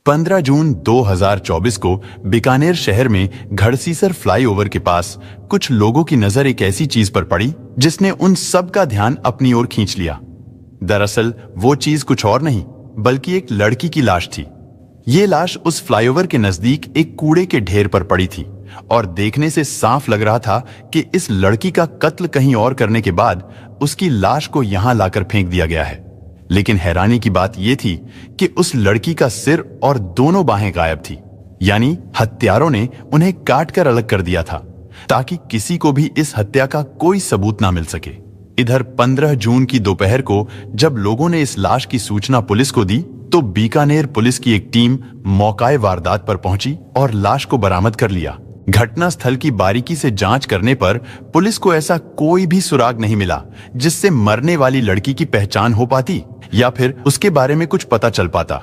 15 जून 2024 को बीकानेर शहर में घड़सीसर फ्लाईओवर के पास कुछ लोगों की नजर एक ऐसी चीज पर पड़ी जिसने उन सब का ध्यान अपनी ओर खींच लिया। दरअसल वो चीज कुछ और नहीं बल्कि एक लड़की की लाश थी। ये लाश उस फ्लाईओवर के नजदीक एक कूड़े के ढेर पर पड़ी थी और देखने से साफ लग रहा था कि इस लड़की का कत्ल कहीं और करने के बाद उसकी लाश को यहां लाकर फेंक दिया गया है। लेकिन हैरानी की बात यह थी कि उस लड़की का सिर और दोनों बाहें गायब थी, यानी हत्यारों ने उन्हें काट कर अलग कर दिया था ताकि किसी को भी इस हत्या का कोई सबूत ना मिल सके। इधर 15 जून की दोपहर को जब लोगों ने इस लाश की सूचना पुलिस को दी तो बीकानेर पुलिस की एक टीम मौकाए वारदात पर पहुंची और लाश को बरामद कर लिया। घटना स्थल की बारीकी से जांच करने पर पुलिस को ऐसा कोई भी सुराग नहीं मिला जिससे मरने वाली लड़की की पहचान हो पाती या फिर उसके बारे में कुछ पता चल पाता,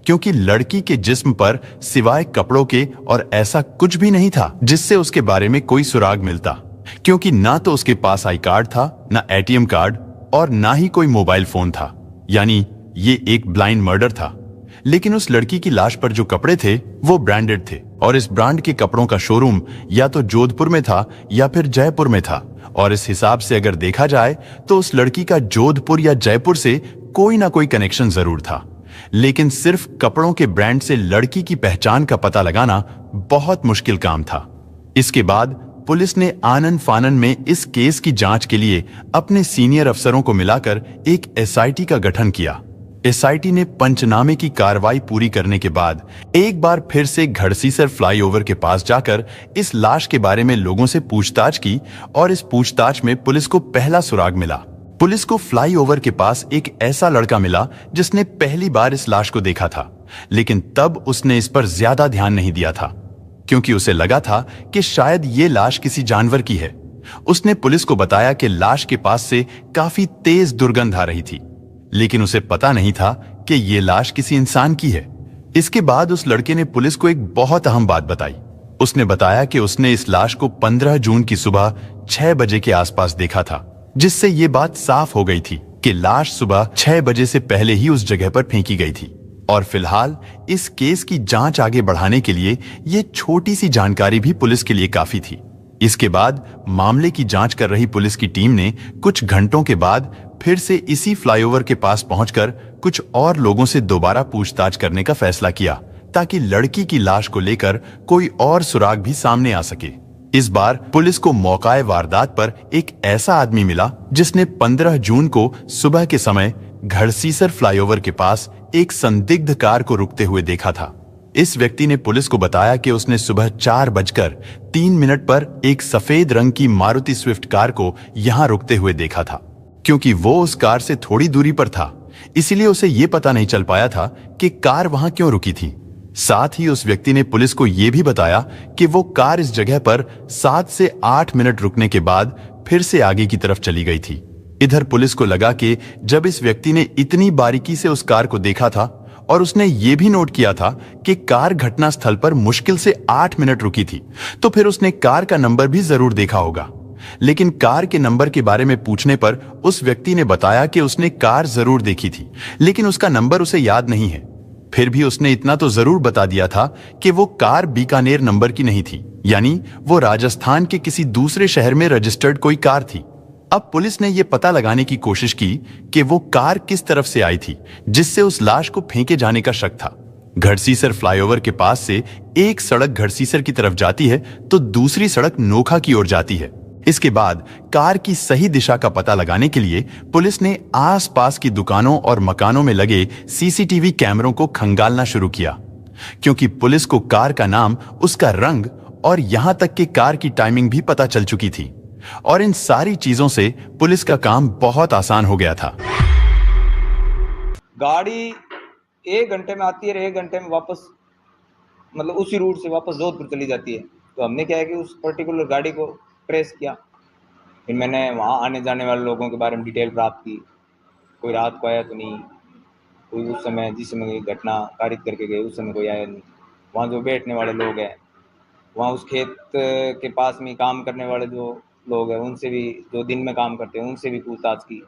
क्योंकि लड़की के जिस्म पर सिवाय कपड़ों के और ऐसा कुछ भी नहीं था जिससे उसके बारे में कोई सुराग मिलता, क्योंकि ना तो उसके पास आई कार्ड था, ना एटीएम कार्ड और ना ही कोई मोबाइल फोन था। यानी ये एक ब्लाइंड मर्डर था। लेकिन उस लड़की की लाश पर जो कपड़े थे वो ब्रांडेड थे और इस ब्रांड के कपड़ों का शोरूम या तो जोधपुर में था या फिर जयपुर में था। और इस हिसाब से अगर देखा जाए तो उस लड़की का जोधपुर या जयपुर से कोई ना कोई कनेक्शन जरूर था। लेकिन सिर्फ कपड़ों के ब्रांड से लड़की की पहचान का पता लगाना बहुत मुश्किल काम था। इसके बाद पुलिस ने आनन फानन में इस केस की जांच के लिए अपने सीनियर अफसरों को मिलाकर एक एसआईटी का गठन किया। एसआईटी ने पंचनामे की कार्रवाई पूरी करने के बाद एक बार फिर से घड़सीसर फ्लाईओवर के पास जाकर इस लाश के बारे में लोगों से पूछताछ की और इस पूछताछ में पुलिस को पहला सुराग मिला। पुलिस को फ्लाईओवर के पास एक ऐसा लड़का मिला जिसने पहली बार इस लाश को देखा था, लेकिन तब उसने इस पर ज्यादा ध्यान नहीं दिया था क्योंकि उसे लगा था कि शायद ये लाश किसी जानवर की है। उसने पुलिस को बताया कि लाश के पास से काफी तेज दुर्गंध आ रही थी, लेकिन उसे पता नहीं था कि ये लाश किसी इंसान की है। इसके बाद उस लड़के ने पुलिस को एक बहुत अहम बात बताई। उसने बताया कि उसने इस लाश को 15 जून की सुबह 6 बजे के आसपास देखा था, जिससे ये बात साफ हो गई थी कि लाश सुबह 6 बजे से पहले ही उस जगह पर फेंकी गई थी। और फिलहाल इस केस की जांच आगे बढ़ाने के लिए ये छोटी सी जानकारी भी पुलिस के लिए काफी थी। इसके बाद मामले की जांच कर रही पुलिस की टीम ने कुछ घंटों के बाद फिर से इसी फ्लाईओवर के पास पहुंचकर कुछ और लोगों से दोबारा पूछताछ करने का फैसला किया ताकि लड़की की लाश को लेकर कोई और सुराग भी सामने आ सके। इस बार पुलिस को मौकाए वारदात पर एक ऐसा आदमी मिला जिसने 15 जून को सुबह के समय घड़सीसर फ्लाईओवर के पास एक संदिग्ध कार को रुकते हुए देखा था। इस व्यक्ति ने पुलिस को बताया कि उसने सुबह 4:03 पर एक सफेद रंग की मारुति स्विफ्ट कार को यहां रुकते हुए देखा था। क्योंकि वो उस कार से थोड़ी दूरी पर था, इसीलिए उसे यह पता नहीं चल पाया था कि कार वहां क्यों रुकी थी। साथ ही उस व्यक्ति ने पुलिस को यह भी बताया कि वो कार इस जगह पर 7 से 8 मिनट रुकने के बाद फिर से आगे की तरफ चली गई थी। इधर पुलिस को लगा कि जब इस व्यक्ति ने इतनी बारीकी से उस कार को देखा था और उसने ये भी नोट किया था कि कार घटना स्थल पर मुश्किल से 8 मिनट रुकी थी, तो फिर उसने कार का नंबर भी जरूर देखा होगा। लेकिन कार के नंबर के बारे में पूछने पर उस व्यक्ति ने बताया कि उसने कार जरूर देखी थी, लेकिन उसका नंबर उसे याद नहीं है। फिर भी उसने इतना तो जरूर बता दिया था कि वो कार बीकानेर नंबर की नहीं थी, यानी वो राजस्थान के किसी दूसरे शहर में रजिस्टर्ड कोई कार थी। अब पुलिस ने यह पता लगाने की कोशिश की कि वो कार किस तरफ से आई थी जिससे उस लाश को फेंके जाने का शक था। घड़सीसर फ्लाईओवर के पास से एक सड़क घड़सीसर की तरफ जाती है तो दूसरी सड़क नोखा की ओर जाती है। इसके बाद कार की सही दिशा का पता लगाने के लिए पुलिस ने आसपास की दुकानों और मकानों में लगे सीसीटीवी कैमरों को खंगालना शुरू किया, क्योंकि पुलिस को कार का नाम, उसका रंग और यहां तक कि कार की टाइमिंग भी पता चल चुकी थी। और इन सारी चीजों से पुलिस का काम बहुत आसान हो गया था। गाड़ी 1 घंटे में आती है और 1 घंटे में वापस, मतलब उसी रूट से वापस जोधपुर चली जाती है। तो हमने क्या है कि उस पर्टिकुलर गाड़ी को ट्रेस किया। फिर मैंने वहाँ आने जाने वाले लोगों के बारे में डिटेल प्राप्त की। कोई रात को आया तो नहीं, कोई उस समय जिस समय घटना कारित करके गए उस समय कोई आया नहीं। वहाँ जो बैठने वाले लोग हैं, वहाँ उस खेत के पास में काम करने वाले जो लोग हैं, उनसे भी, जो दिन में काम करते हैं, उनसे भी पूछताछ की।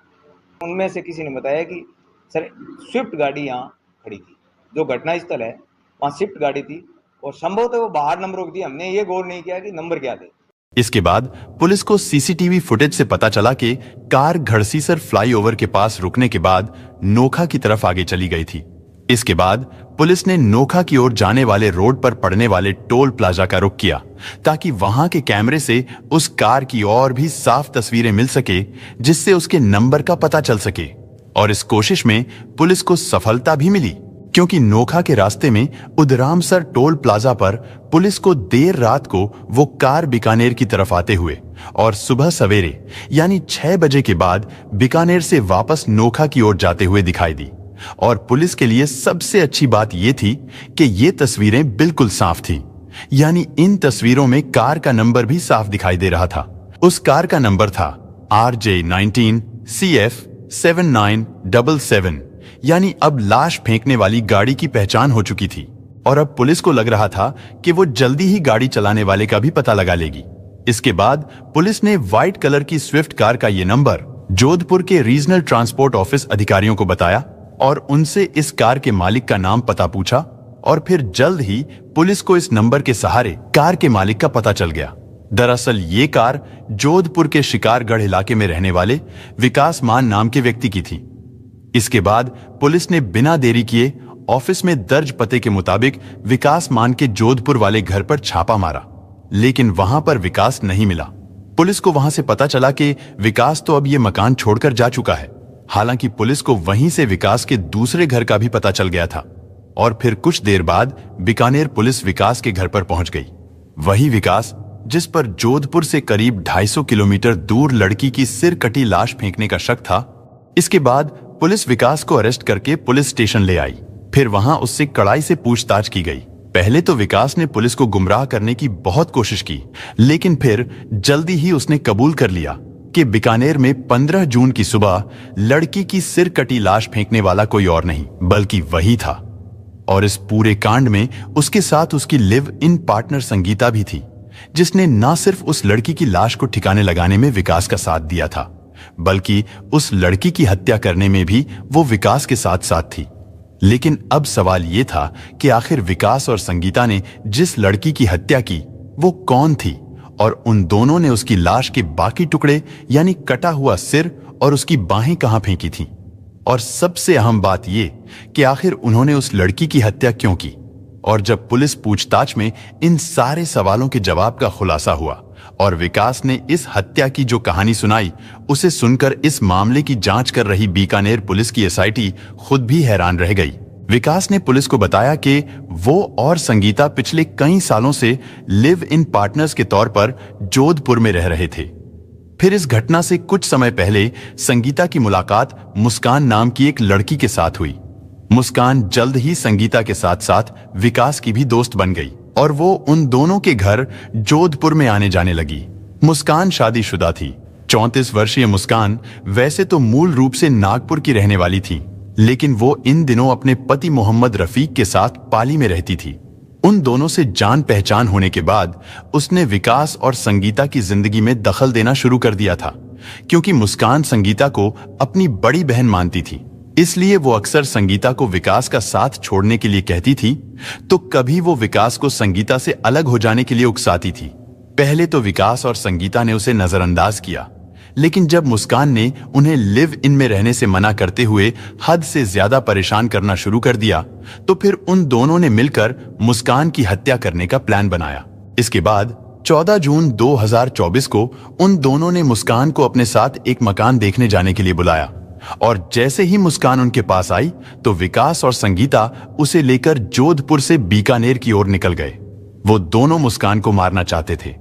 उनमें से किसी ने बताया कि सर स्विफ्ट गाड़ी यहाँ खड़ी थी। जो घटना स्थल है वहाँ स्विफ्ट गाड़ी थी और संभवतः वो बाहर नंबर रोक दिया, हमने ये गौर नहीं किया कि नंबर क्या थे। इसके बाद पुलिस को सीसीटीवी फुटेज से पता चला कि कार घड़सीसर फ्लाईओवर के पास रुकने के बाद नोखा की तरफ आगे चली गई थी। इसके बाद पुलिस ने नोखा की ओर जाने वाले रोड पर पड़ने वाले टोल प्लाजा का रुख किया ताकि वहां के कैमरे से उस कार की और भी साफ तस्वीरें मिल सके जिससे उसके नंबर का पता चल सके। और इस कोशिश में पुलिस को सफलता भी मिली क्योंकि नोखा के रास्ते में उदरामसर टोल प्लाजा पर पुलिस को देर रात को वो कार बीकानेर की तरफ आते हुए और सुबह सवेरे यानी 6 बजे के बाद बीकानेर से वापस नोखा की ओर जाते हुए दिखाई दी। और पुलिस के लिए सबसे अच्छी बात यह थी कि ये तस्वीरें बिल्कुल साफ थी, यानी इन तस्वीरों में कार का नंबर भी साफ दिखाई दे रहा था। उस कार का नंबर था RJ19 CF 7977, यानी अब लाश फेंकने वाली गाड़ी की पहचान हो चुकी थी और अब पुलिस को लग रहा था कि वो जल्दी ही गाड़ी चलाने वाले का भी पता लगा लेगी। इसके बाद पुलिस ने व्हाइट कलर की स्विफ्ट कार का ये नंबर जोधपुर के रीजनल ट्रांसपोर्ट ऑफिस अधिकारियों को बताया और उनसे इस कार के मालिक का नाम पता पूछा और फिर जल्द ही पुलिस को इस नंबर के सहारे कार के मालिक का पता चल गया। दरअसल ये कार जोधपुर के शिकारगढ़ इलाके में रहने वाले विकास मान नाम के व्यक्ति की थी। इसके बाद पुलिस ने बिना देरी किए ऑफिस में दर्ज पते के मुताबिक विकास मान के जोधपुर वाले घर पर छापा मारा, लेकिन वहां पर विकास नहीं मिला। पुलिस को वहां से पता चला कि विकास तो अब ये मकान छोड़कर जा चुका है। हालांकि पुलिस को वहीं से विकास के दूसरे घर का भी पता चल गया था और फिर कुछ देर बाद बीकानेर पुलिस विकास के घर पर पहुंच गई। वही विकास जिस पर जोधपुर से करीब 250 किलोमीटर दूर लड़की की सिर कटी लाश फेंकने का शक था। इसके बाद पुलिस विकास को अरेस्ट करके पुलिस स्टेशन ले आई। फिर वहां उससे कड़ाई से पूछताछ की गई। पहले तो विकास ने पुलिस को गुमराह करने की बहुत कोशिश की, लेकिन फिर जल्दी ही उसने कबूल कर लिया कि बीकानेर में 15 जून की सुबह लड़की की सिर कटी लाश फेंकने वाला कोई और नहीं बल्कि वही था। और इस पूरे कांड में उसके साथ उसकी लिव इन पार्टनर संगीता भी थी, जिसने न सिर्फ उस लड़की की लाश को ठिकाने लगाने में विकास का साथ दिया था, बल्कि उस लड़की की हत्या करने में भी वो विकास के साथ साथ थी। लेकिन अब सवाल ये था कि आखिर विकास और संगीता ने जिस लड़की की हत्या की वो कौन थी और उन दोनों ने उसकी लाश के बाकी टुकड़े यानी कटा हुआ सिर और उसकी बाहें कहां फेंकी थीं। और सबसे अहम बात ये कि आखिर उन्होंने उस लड़की की हत्या क्यों की। और जब पुलिस पूछताछ में इन सारे सवालों के जवाब का खुलासा हुआ और विकास ने इस हत्या की जो कहानी सुनाई, उसे सुनकर इस मामले की जांच कर रही बीकानेर पुलिस की एसआईटी खुद भी हैरान रह गई। विकास ने पुलिस को बताया कि वो और संगीता पिछले कई सालों से लिव इन पार्टनर्स के तौर पर जोधपुर में रह रहे थे। फिर इस घटना से कुछ समय पहले संगीता की मुलाकात मुस्कान नाम की एक लड़की के साथ हुई। मुस्कान जल्द ही संगीता के साथ साथ विकास की भी दोस्त बन गई और वो उन दोनों के घर जोधपुर में आने जाने लगी। मुस्कान शादीशुदा थी। 34 वर्षीय मुस्कान वैसे तो मूल रूप से नागपुर की रहने वाली थी, लेकिन वो इन दिनों अपने पति मोहम्मद रफीक के साथ पाली में रहती थी। उन दोनों से जान पहचान होने के बाद उसने विकास और संगीता की जिंदगी में दखल देना शुरू कर दिया था, क्योंकि मुस्कान संगीता को अपनी बड़ी बहन मानती थी। इसलिए वो अक्सर संगीता को विकास का साथ छोड़ने के लिए कहती थी, तो कभी वो विकास को संगीता से अलग हो जाने के लिए उकसाती थी। पहले तो विकास और संगीता ने उसे नजरअंदाज किया, लेकिन जब मुस्कान ने उन्हें लिव इन में रहने से मना करते हुए हद से ज्यादा परेशान करना शुरू कर दिया, तो फिर उन दोनों ने मिलकर मुस्कान की हत्या करने का प्लान बनाया। इसके बाद 14 जून 2024 को उन दोनों ने मुस्कान को अपने साथ एक मकान देखने जाने के लिए बुलाया और जैसे ही मुस्कान उनके पास आई तो विकास और संगीता उसे लेकर जोधपुर से बीकानेर की ओर निकल गए। वो दोनों मुस्कान को मारना चाहते थे,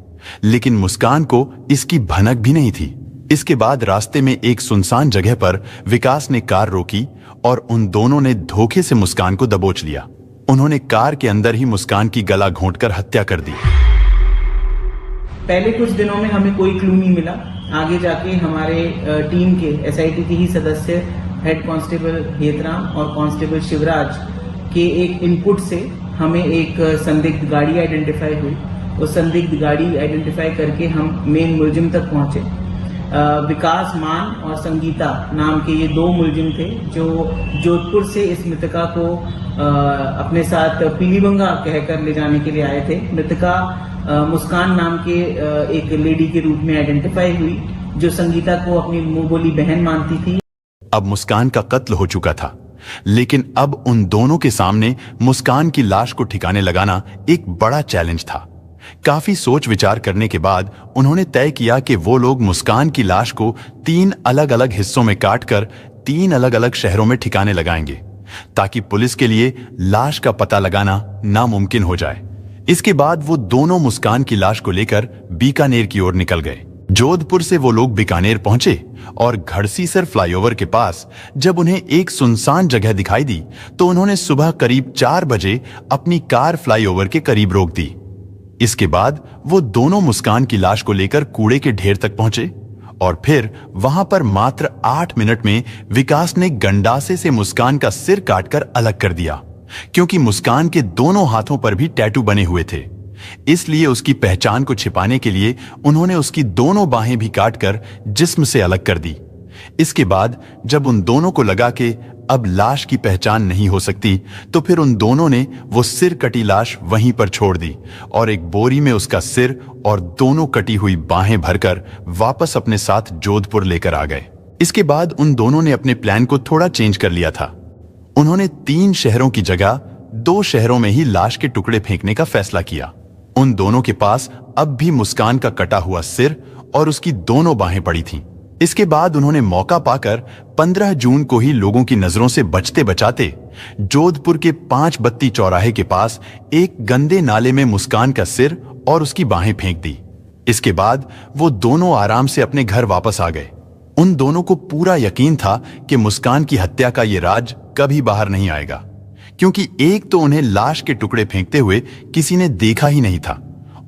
लेकिन मुस्कान को इसकी भनक भी नहीं थी। इसके बाद रास्ते में एक सुनसान जगह पर विकास ने कार रोकी और उन दोनों ने धोखे से मुस्कान को दबोच लिया। उन्होंने कार के अंदर ही मुस्कान की गला घोंटकर हत्या कर दी। पहले कुछ दिनों में हमें कोई क्लू नहीं मिला। आगे जाके हमारे टीम के एसआईटी के ही सदस्य हेड कांस्टेबल हेतराम और कांस्टेबल शिवराज के एक इनपुट से हमें एक संदिग्ध गाड़ी आइडेंटिफाई हुई। उस संदिग्ध गाड़ी आइडेंटिफाई करके हम मेन मुलजिम तक पहुंचे। विकास मान और संगीता नाम के ये 2 मुलजिम थे जो जोधपुर से इस मृतका को अपने साथ पीलीबंगा कहकर ले जाने के लिए आए थे। मृतका मुस्कान नाम के एक लेडी के रूप में आइडेंटिफाई हुई, जो संगीता को अपनी मुंह बोली बहन मानती थी। अब मुस्कान का कत्ल हो चुका था, लेकिन अब उन दोनों के सामने मुस्कान की लाश को ठिकाने लगाना एक बड़ा चैलेंज था। काफी सोच विचार करने के बाद उन्होंने तय किया कि वो लोग मुस्कान की लाश को 3 अलग अलग हिस्सों में काटकर 3 अलग अलग शहरों में ठिकाने लगाएंगे, ताकि पुलिस के लिए लाश का पता लगाना नामुमकिन हो जाए। इसके बाद वो दोनों मुस्कान की लाश को लेकर बीकानेर की ओर निकल गए। जोधपुर से वो लोग बीकानेर पहुंचे और घड़सीसर फ्लाईओवर के पास जब उन्हें एक सुनसान जगह दिखाई दी तो उन्होंने सुबह करीब 4 बजे अपनी कार फ्लाईओवर के करीब रोक दी। इसके बाद वो दोनों मुस्कान की लाश को लेकर कूड़े के ढेर तक पहुंचे और फिर वहां पर मात्र 8 मिनट में विकास ने गंडासे से मुस्कान का सिर काटकर अलग कर दिया, क्योंकि मुस्कान के दोनों हाथों पर भी टैटू बने हुए थे। इसलिए उसकी पहचान को छिपाने के लिए उन्होंने उसकी दोनों बाहें भी काटकर जिस्म से अलग कर दी। इसके बाद जब उन दोनों को लगा कि अब लाश की पहचान नहीं हो सकती, तो फिर उन दोनों ने वो सिर कटी लाश वहीं पर छोड़ दी और एक बोरी में उसका सिर और दोनों कटी हुई बाहें भरकर वापस अपने साथ जोधपुर लेकर आ गए। इसके बाद उन दोनों ने अपने प्लान को थोड़ा चेंज कर लिया था। उन्होंने 3 शहरों की जगह 2 शहरों में ही लाश के टुकड़े फेंकने का फैसला किया। उन दोनों के पास अब भी मुस्कान का कटा हुआ सिर और उसकी दोनों बाहें पड़ी थीं। इसके बाद उन्होंने मौका पाकर 15 जून को ही लोगों की नजरों से बचते बचाते जोधपुर के 5 बत्ती चौराहे के पास एक गंदे नाले में मुस्कान का सिर और उसकी बाहें फेंक दी। इसके बाद वो दोनों आराम से अपने घर वापस आ गए। उन दोनों को पूरा यकीन था कि मुस्कान की हत्या का ये राज कभी बाहर नहीं आएगा, क्योंकि एक तो उन्हें लाश के टुकड़े फेंकते हुए किसी ने देखा ही नहीं था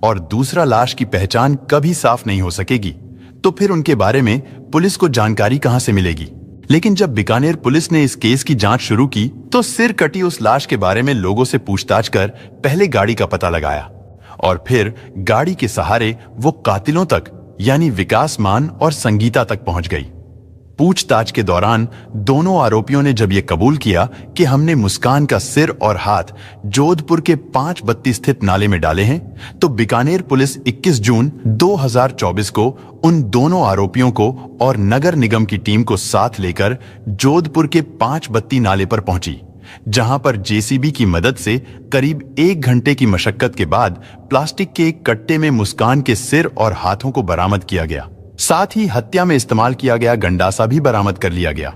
और दूसरा लाश की पहचान कभी साफ नहीं हो सकेगी, तो फिर उनके बारे में पुलिस को जानकारी कहां से मिलेगी। लेकिन जब बीकानेर पुलिस ने इस केस की जांच शुरू की तो सिर कटी उस लाश के बारे में लोगों से पूछताछ कर पहले गाड़ी का पता लगाया और फिर गाड़ी के सहारे वो कातिलों तक यानी विकास मान और संगीता तक पहुंच गई। पूछताछ के दौरान दोनों आरोपियों ने जब ये कबूल किया कि हमने मुस्कान का सिर और हाथ जोधपुर के 5 बत्ती स्थित नाले में डाले हैं, तो बीकानेर पुलिस 21 जून 2024 को उन दोनों आरोपियों को और नगर निगम की टीम को साथ लेकर जोधपुर के 5 बत्ती नाले पर पहुंची, जहां पर जेसीबी की मदद से करीब 1 घंटे की मशक्कत के बाद प्लास्टिक के एक कट्टे में मुस्कान के सिर और हाथों को बरामद किया गया। साथ ही हत्या में इस्तेमाल किया गया गंडासा भी बरामद कर लिया गया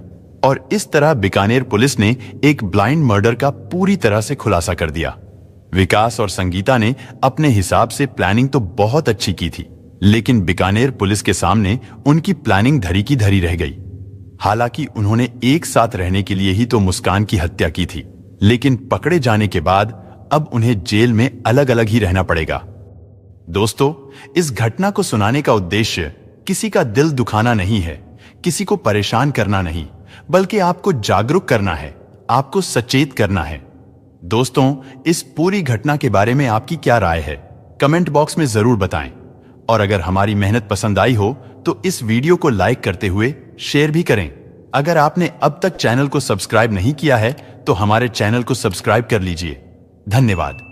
और इस तरह बीकानेर पुलिस ने एक ब्लाइंड मर्डर का पूरी तरह से खुलासा कर दिया। विकास और संगीता ने अपने हिसाब से प्लानिंग तो बहुत अच्छी की थी, लेकिन बीकानेर पुलिस के सामने उनकी प्लानिंग धरी की धरी रह गई। हालांकि उन्होंने एक साथ रहने के लिए ही तो मुस्कान की हत्या की थी, लेकिन पकड़े जाने के बाद अब उन्हें जेल में अलग अलग ही रहना पड़ेगा। दोस्तों, इस घटना को सुनाने का उद्देश्य किसी का दिल दुखाना नहीं है, किसी को परेशान करना नहीं, बल्कि आपको जागरूक करना है, आपको सचेत करना है। दोस्तों, इस पूरी घटना के बारे में आपकी क्या राय है, कमेंट बॉक्स में जरूर बताएं। और अगर हमारी मेहनत पसंद आई हो तो इस वीडियो को लाइक करते हुए शेयर भी करें। अगर आपने अब तक चैनल को सब्सक्राइब नहीं किया है तो हमारे चैनल को सब्सक्राइब कर लीजिए। धन्यवाद।